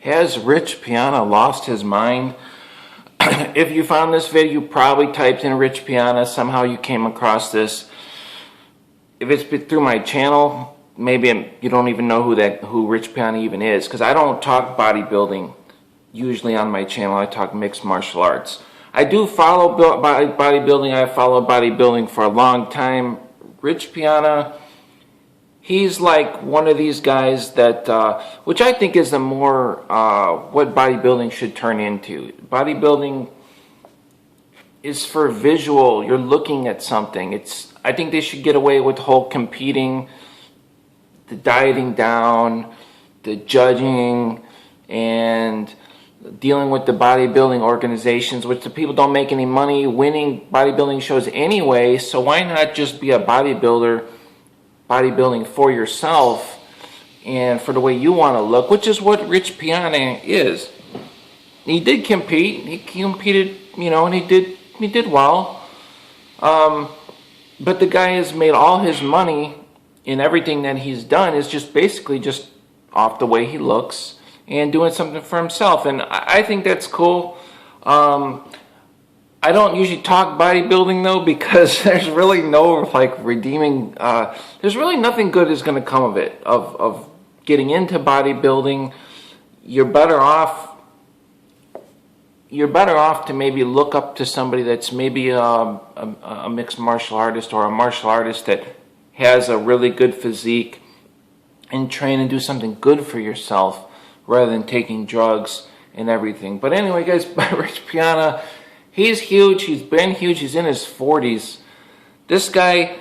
Has Rich Piana lost his mind? If you found this video, you probably typed in Rich Piana. Somehow you came across this. If it's been through my channel, maybe you don't even know who Rich Piana even is, because I don't talk bodybuilding usually on my channel. I talk mixed martial arts. I do follow bodybuilding. I followed bodybuilding for a long time. Rich Piana, he's like one of these guys that, which I think is the more, what bodybuilding should turn into. Bodybuilding is for visual. You're looking at something. I think they should get away with the whole competing, the dieting down, the judging, and dealing with the bodybuilding organizations, which the people don't make any money winning bodybuilding shows anyway, so why not just be a bodybuilding for yourself and for the way you want to look, which is what Rich Piana is. He did compete. He competed, and he did well. But the guy has made all his money in everything that he's done is just basically just off the way he looks and doing something for himself, and I think that's cool. I don't usually talk bodybuilding though, because there's really no redeeming. There's really nothing good is going to come of it. Of getting into bodybuilding, you're better off to maybe look up to somebody that's maybe a mixed martial artist or a martial artist that has a really good physique, and train and do something good for yourself, rather than taking drugs and everything. But anyway, guys, Rich Piana, he's huge. He's been huge. He's in his 40s. This guy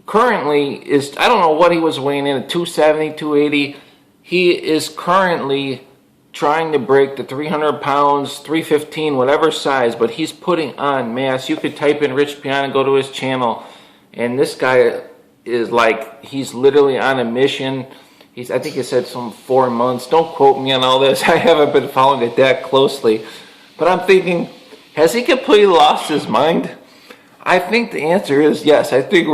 currently is, I don't know what he was weighing in at, 270, 280. He is currently trying to break the 300 pounds, 315, whatever size, but he's putting on mass. You could type in Rich Piana, go to his channel, and this guy is he's literally on a mission. I think he said some 4 months. Don't quote me on all this. I haven't been following it that closely. But I'm thinking, has he completely lost his mind? I think the answer is yes. I think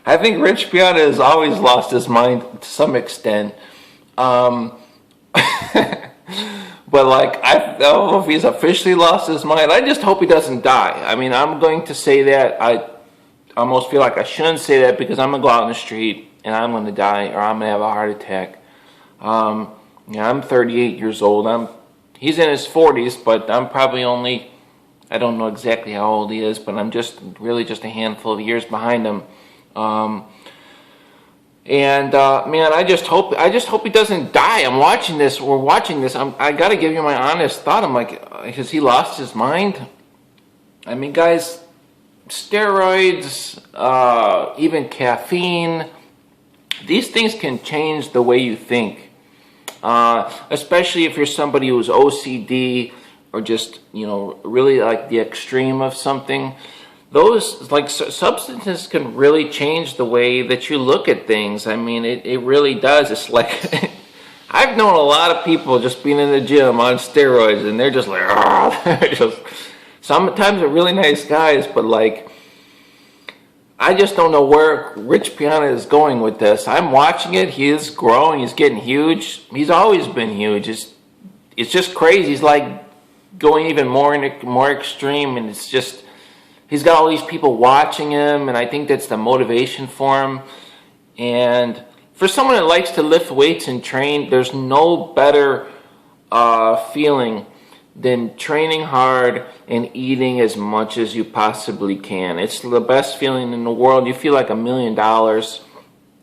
Rich Piana has always lost his mind to some extent. But I don't know if he's officially lost his mind. I just hope he doesn't die. I mean, I'm going to say that. I almost feel like I shouldn't say that, because I'm going to go out in the street and I'm going to die, or I'm going to have a heart attack. I'm 38 years old. He's in his 40s, but I'm probably only, I don't know exactly how old he is, but I'm really just a handful of years behind him. Man, I just hope he doesn't die. I'm watching this. We're watching this. I got to give you my honest thought. I'm like, has he lost his mind? I mean, guys, steroids, even caffeine, these things can change the way you think, especially if you're somebody who's OCD or just, really like the extreme of something. Those substances can really change the way that you look at things. I mean, it really does. It's like, I've known a lot of people just being in the gym on steroids, and they're just like, sometimes they're really nice guys, but I just don't know where Rich Piana is going with this. I'm watching it. He is growing. He's getting huge. He's always been huge. It's just crazy. He's going even more extreme, and it's just, he's got all these people watching him, and I think that's the motivation for him. And for someone that likes to lift weights and train, there's no better feeling than training hard and eating as much as you possibly can. It's the best feeling in the world. You feel like $1 million.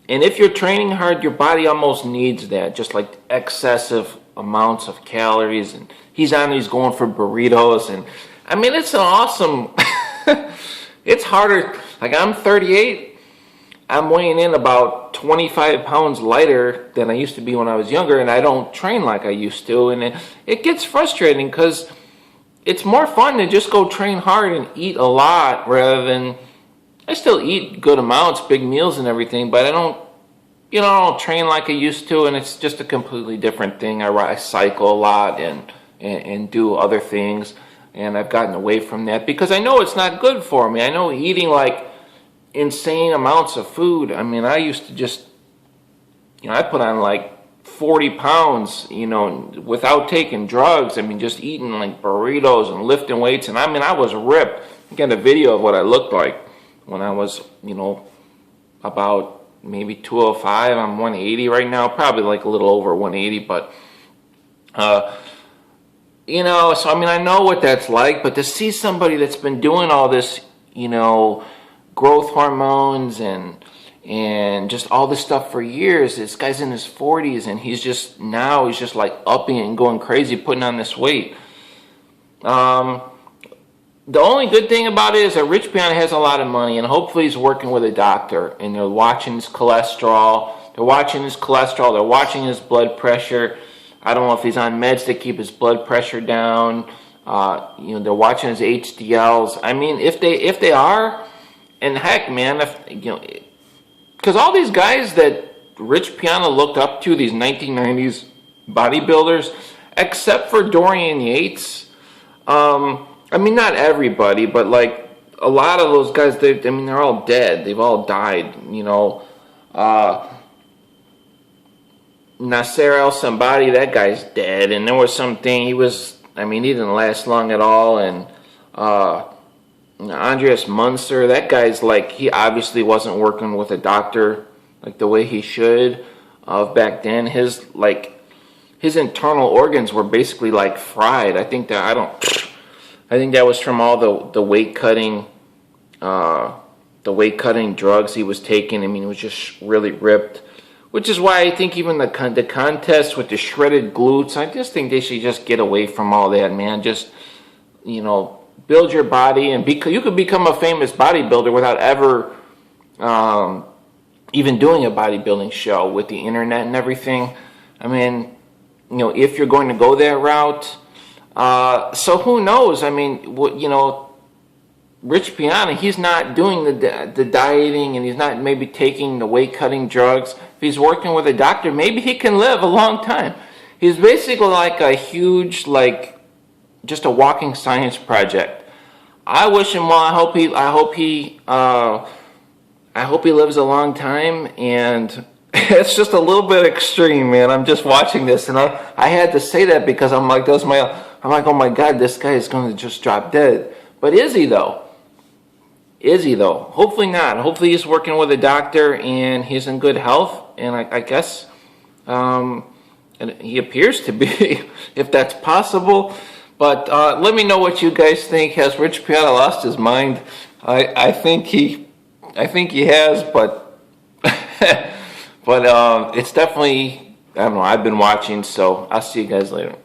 And if you're training hard, your body almost needs that, just like excessive amounts of calories. And he's going for burritos. And I mean, it's an awesome, it's harder. I'm 38. I'm weighing in about 25 pounds lighter than I used to be when I was younger, and I don't train like I used to, and it gets frustrating, because it's more fun to just go train hard and eat a lot, rather than, I still eat good amounts, big meals and everything, but I don't train like I used to, and it's just a completely different thing. I cycle a lot and do other things, and I've gotten away from that because I know it's not good for me. I know eating insane amounts of food. I mean, I used to just, I put on 40 pounds, you know, without taking drugs. I mean, just eating like burritos and lifting weights. And I mean, I was ripped. I got a video of what I looked like when I was, you know, about maybe 205. I'm 180 right now, probably like a little over 180. But, you know, so I mean, I know what that's like. But to see somebody that's been doing all this, you know, growth hormones and just all this stuff for years. This guy's in his 40s and he's just like upping and going crazy, putting on this weight. The only good thing about it is that Rich Piana has a lot of money, and hopefully he's working with a doctor, and they're watching his cholesterol. They're watching his blood pressure. I don't know if he's on meds to keep his blood pressure down. You know, they're watching his HDLs. I mean, if they are, and heck, man, if you know. Because all these guys that Rich Piana looked up to, these 1990s bodybuilders, except for Dorian Yates, I mean, not everybody, but like a lot of those guys, I mean, they're all dead. They've all died, you know. Nasser El-Sambadi, that guy's dead. And there was something, he didn't last long at all. And Andreas Munster, that guy's like, he obviously wasn't working with a doctor like the way he should back then. His internal organs were basically like fried. I think that was from all the weight cutting drugs he was taking. I mean, it was just really ripped, which is why I think even the contest with the shredded glutes, I just think they should just get away from all that, man. Just, you know, build your body, and you could become a famous bodybuilder without ever even doing a bodybuilding show with the internet and everything. I mean, you know, if you're going to go that route. So who knows? I mean, you know, Rich Piana, he's not doing the dieting, and he's not maybe taking the weight cutting drugs. If he's working with a doctor, maybe he can live a long time. He's basically like a huge, like, just a walking science project. I wish him well. I hope he lives a long time. And it's just a little bit extreme, man. I'm just watching this, and I had to say that because I'm like, oh my God, this guy is going to just drop dead. But is he though? Hopefully not. Hopefully he's working with a doctor and he's in good health. And I guess, and he appears to be, if that's possible. But let me know what you guys think. Has Rich Piana lost his mind? I think he has, but but it's definitely, I don't know. I've been watching, so I'll see you guys later.